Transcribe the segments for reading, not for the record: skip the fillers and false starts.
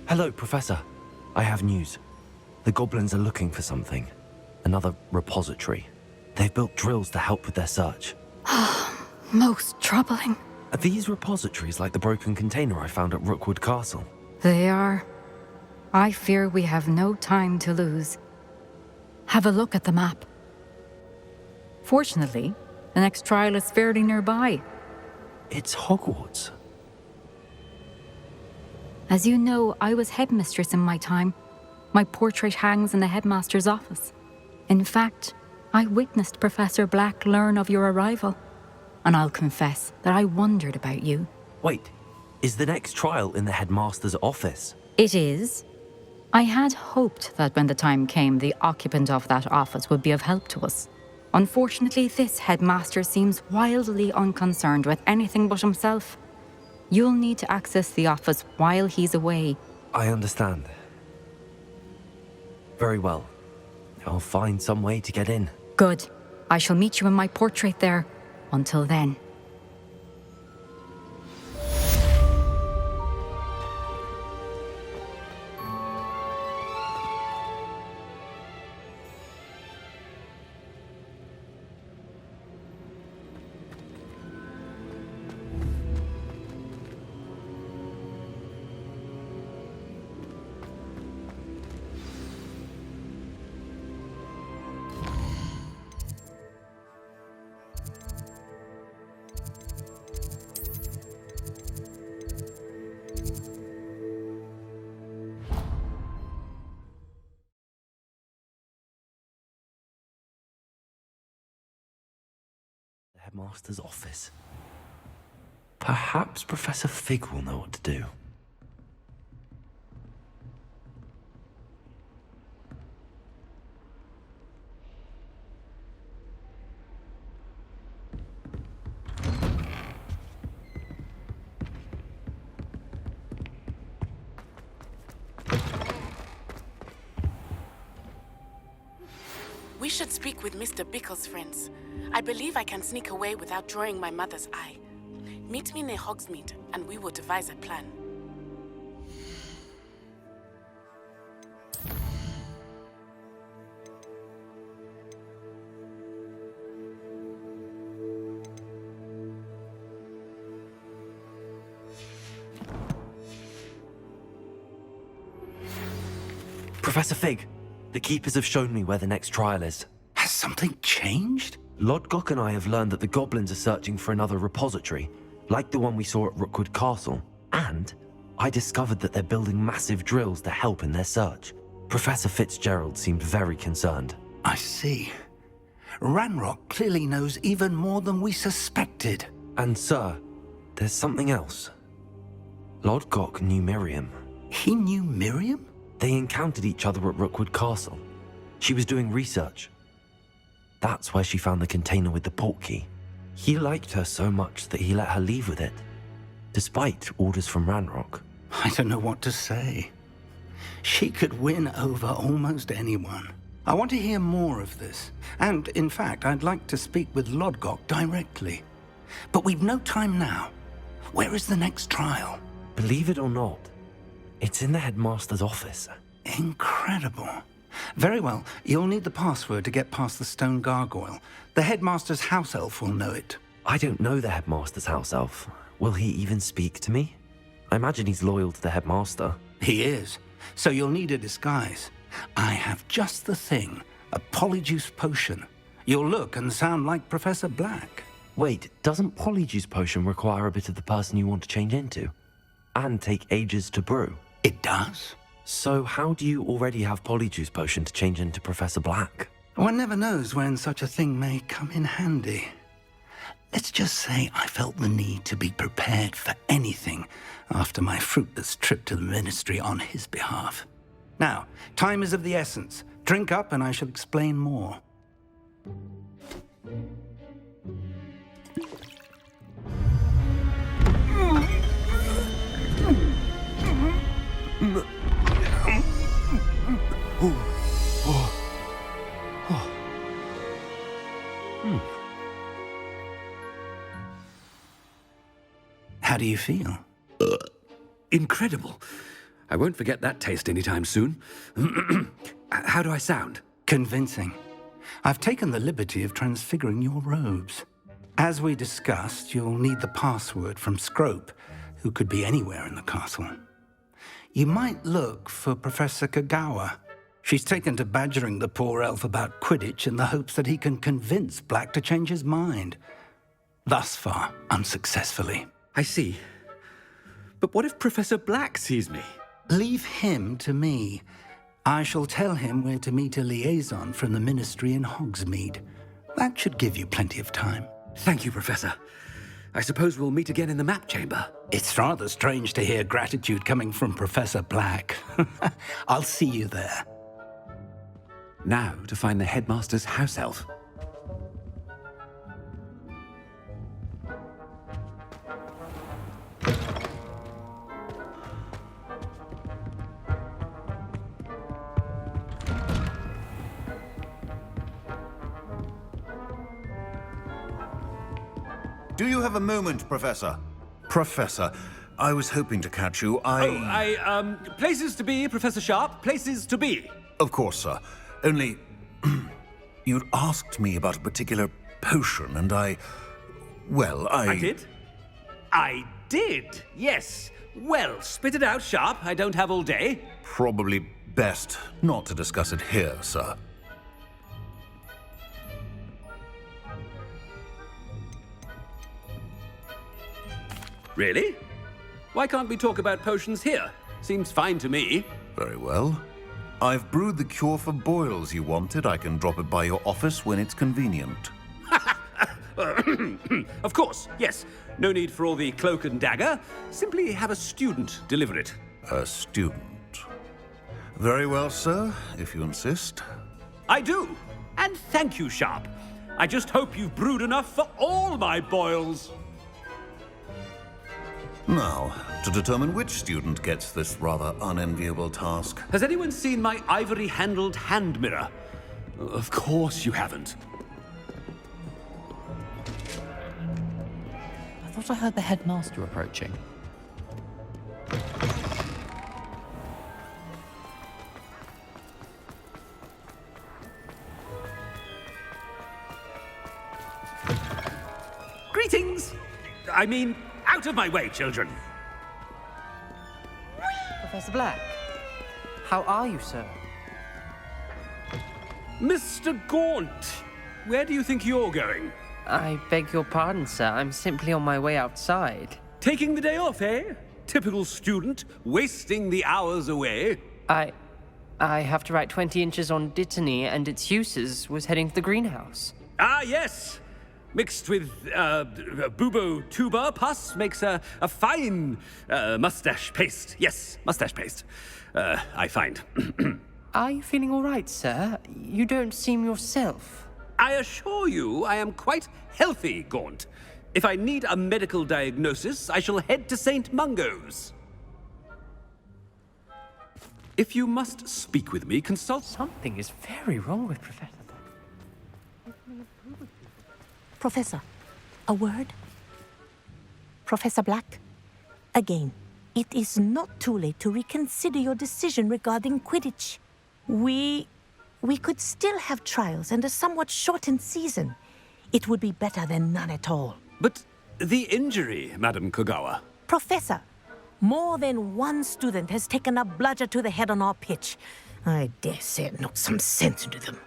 Hello, Professor. I have news. The goblins are looking for something. Another repository. They've built drills to help with their search. Most troubling. Are these repositories like the broken container I found at Rookwood Castle? They are. I fear we have no time to lose. Have a look at the map. Fortunately, the next trial is fairly nearby. It's Hogwarts. As you know, I was headmistress in my time. My portrait hangs in the headmaster's office. In fact, I witnessed Professor Black learn of your arrival. And I'll confess that I wondered about you. Wait, is the next trial in the headmaster's office? It is. I had hoped that when the time came, the occupant of that office would be of help to us. Unfortunately, this headmaster seems wildly unconcerned with anything but himself. You'll need to access the office while he's away. I understand. Very well. I'll find some way to get in. Good. I shall meet you in my portrait there. Until then. The headmaster's office. Perhaps Professor Fig will know what to do. We should speak with Mr. Bickle's friends. I believe I can sneak away without drawing my mother's eye. Meet me near Hogsmeade, and we will devise a plan. Professor Fig, the Keepers have shown me where the next trial is. Has something changed? Lodgok and I have learned that the goblins are searching for another repository, like the one we saw at Rookwood Castle. And I discovered that they're building massive drills to help in their search. Professor Fitzgerald seemed very concerned. I see. Ranrock clearly knows even more than we suspected. And sir, there's something else. Lodgok knew Miriam. He knew Miriam? They encountered each other at Rookwood Castle. She was doing research. That's where she found the container with the portkey. He liked her so much that he let her leave with it, despite orders from Ranrock. I don't know what to say. She could win over almost anyone. I want to hear more of this. And, in fact, I'd like to speak with Lodgok directly. But we've no time now. Where is the next trial? Believe it or not, it's in the headmaster's office. Incredible. Very well. You'll need the password to get past the stone gargoyle. The headmaster's house elf will know it. I don't know the headmaster's house elf. Will he even speak to me? I imagine he's loyal to the headmaster. He is. So you'll need a disguise. I have just the thing. A Polyjuice potion. You'll look and sound like Professor Black. Wait, doesn't Polyjuice potion require a bit of the person you want to change into? And take ages to brew? It does. So how do you already have Polyjuice potion to change into Professor Black? One never knows when such a thing may come in handy. Let's just say I felt the need to be prepared for anything after my fruitless trip to the ministry on his behalf. Now, time is of the essence. Drink up and I shall explain more. How do you feel? Incredible. I won't forget that taste anytime soon. How do I sound? Convincing. I've taken the liberty of transfiguring your robes. As we discussed, you'll need the password from Scrope, who could be anywhere in the castle. You might look for Professor Kagawa. She's taken to badgering the poor elf about Quidditch in the hopes that he can convince Black to change his mind. Thus far, unsuccessfully. I see. But what if Professor Black sees me? Leave him to me. I shall tell him where to meet a liaison from the Ministry in Hogsmeade. That should give you plenty of time. Thank you, Professor. I suppose we'll meet again in the map chamber. It's rather strange to hear gratitude coming from Professor Black. I'll see you there. Now to find the headmaster's house elf. Do you have a moment, Professor? Professor, I was hoping to catch you. Places to be, Professor Sharp. Places to be. Of course, sir. Only, you'd asked me about a particular potion, and I did? I did, yes. Well, spit it out, Sharp. I don't have all day. Probably best not to discuss it here, sir. Really? Why can't we talk about potions here? Seems fine to me. Very well. I've brewed the cure for boils you wanted. I can drop it by your office when it's convenient. Of course, yes. No need for all the cloak and dagger. Simply have a student deliver it. A student. Very well, sir, if you insist. I do. And thank you, Sharp. I just hope you've brewed enough for all my boils. Now, to determine which student gets this rather unenviable task. Has anyone seen my ivory-handled hand mirror? Of course you haven't. I thought I heard the headmaster approaching. Greetings! I mean, out of my way, children. Professor Black, how are you, sir? Mr. Gaunt, where do you think you're going? I beg your pardon, sir. I'm simply on my way outside. Taking the day off, eh? Typical student, wasting the hours away. I have to write 20 inches on Dittany and its uses. Was heading to the greenhouse. Ah, yes. Mixed with bubo tuber pus makes a fine mustache paste. Yes, mustache paste. I find. Are you feeling all right, sir? You don't seem yourself. I assure you I am quite healthy, Gaunt. If I need a medical diagnosis, I shall head to St. Mungo's. If you must speak with me, consult... Something is very wrong with Professor. Professor, a word? Professor Black, again, it is not too late to reconsider your decision regarding Quidditch. We could still have trials and a somewhat shortened season. It would be better than none at all. But the injury, Madam Kagawa. Professor, more than one student has taken a bludger to the head on our pitch. I dare say it knocked some sense into them.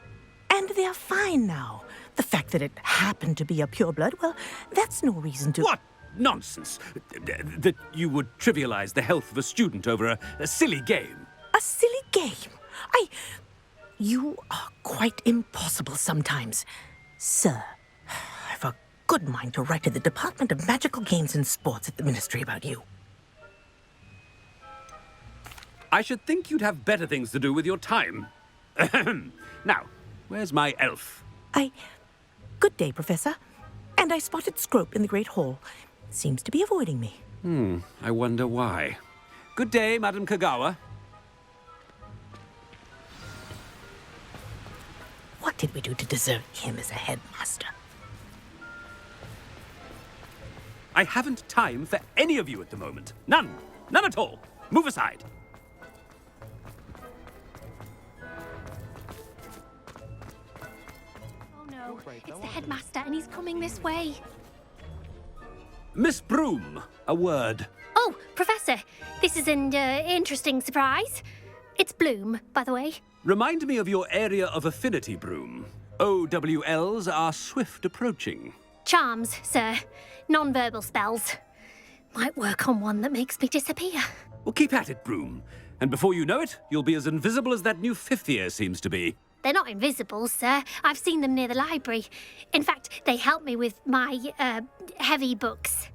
And they are fine now. The fact that it happened to be a pureblood, well, that's no reason to... What nonsense! That you would trivialize the health of a student over a silly game. A silly game? You are quite impossible sometimes. Sir, I've a good mind to write to the Department of Magical Games and Sports at the Ministry about you. I should think you'd have better things to do with your time. Now, where's my elf? Good day, Professor. And I spotted Scrope in the Great Hall. Seems to be avoiding me. I wonder why. Good day, Madam Kagawa. What did we do to deserve him as a headmaster? I haven't time for any of you at the moment. None. None at all. Move aside. No, it's the headmaster, and he's coming this way. Miss Broom, a word. Oh, Professor, this is an interesting surprise. It's Bloom, by the way. Remind me of your area of affinity, Broom. OWLs are swift approaching. Charms, sir. Non-verbal spells. Might work on one that makes me disappear. Well, keep at it, Broom. And before you know it, you'll be as invisible as that new fifth year seems to be. They're not invisible, sir. I've seen them near the library. In fact, they help me with my, heavy books.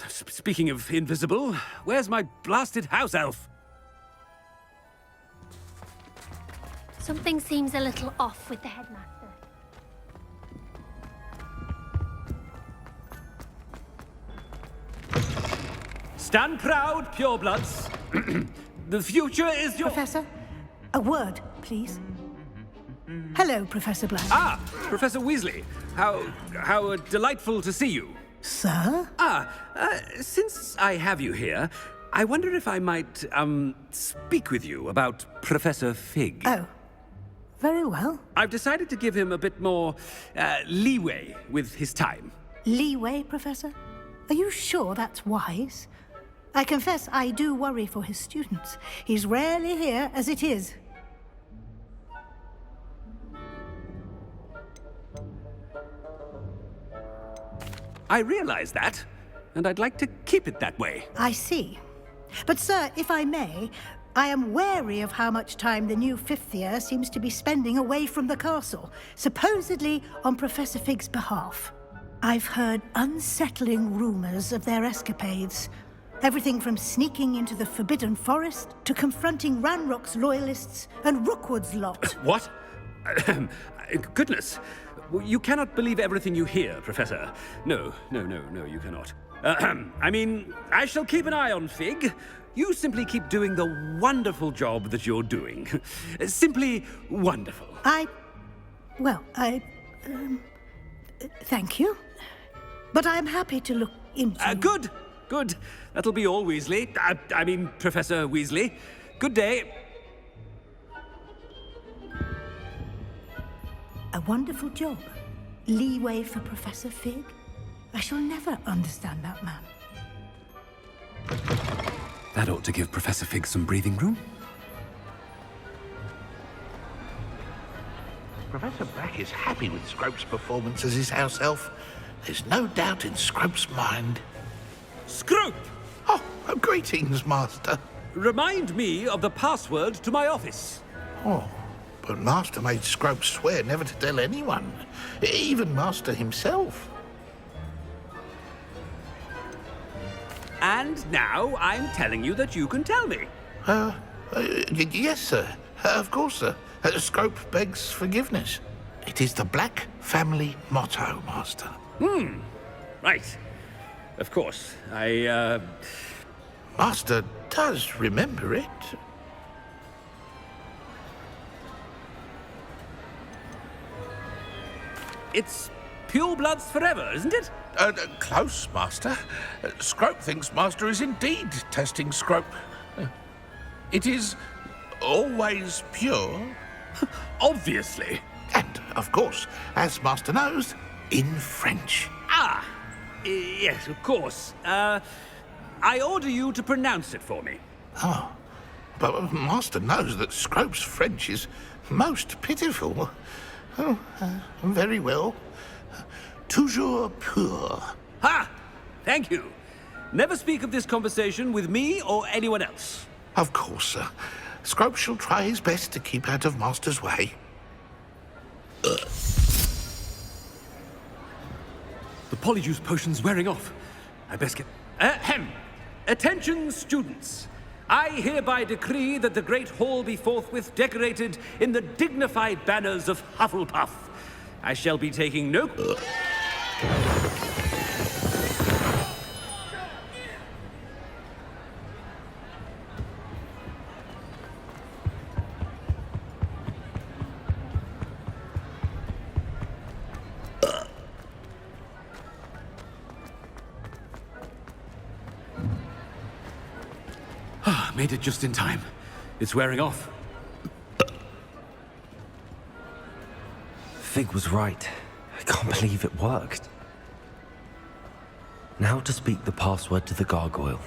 Speaking of invisible, where's my blasted house elf? Something seems a little off with the headmaster. Stand proud, purebloods. The future is your... Professor, a word, please. Hello, Professor Black. Ah, Professor Weasley. How delightful to see you. Sir? Since I have you here, I wonder if I might, speak with you about Professor Fig. Oh, very well. I've decided to give him a bit more, leeway with his time. Leeway, Professor? Are you sure that's wise? I confess I do worry for his students. He's rarely here as it is. I realize that, and I'd like to keep it that way. I see. But, sir, if I may, I am wary of how much time the new fifth year seems to be spending away from the castle, supposedly on Professor Fig's behalf. I've heard unsettling rumors of their escapades. Everything from sneaking into the Forbidden Forest to confronting Ranrock's loyalists and Rookwood's lot. What? Goodness. You cannot believe everything you hear, Professor. No, you cannot. I mean, I shall keep an eye on Fig. You simply keep doing the wonderful job that you're doing. Simply wonderful. Thank you. But I'm happy to look into... Good. That'll be all, Weasley. I mean, Professor Weasley. Good day. A wonderful job. Leeway for Professor Fig. I shall never understand that man. That ought to give Professor Fig some breathing room. Professor Black is happy with Scrope's performance as his house elf. There's no doubt in Scrope's mind. Scrope! Oh, greetings, Master. Remind me of the password to my office. Oh, but Master made Scrope swear never to tell anyone, even Master himself. And now I'm telling you that you can tell me. Yes, sir. Of course, sir. Scrope begs forgiveness. It is the Black family motto, Master. Right. Of course. Master does remember it. It's purebloods forever, isn't it? Close, Master. Scrope thinks Master is indeed testing Scrope. It is always pure. Obviously. And, of course, as Master knows, in French. Yes, of course. I order you to pronounce it for me. Oh, but Master knows that Scrope's French is most pitiful. Oh, very well. Toujours pur. Ha! Thank you. Never speak of this conversation with me or anyone else. Of course, sir. Scrope shall try his best to keep out of Master's way. The Polyjuice potion's wearing off. I best get... Ahem! Attention, students. I hereby decree that the Great Hall be forthwith decorated in the dignified banners of Hufflepuff. I shall be taking no... Made it just in time. It's wearing off. Fig was right. I can't believe it worked. Now to speak the password to the gargoyle.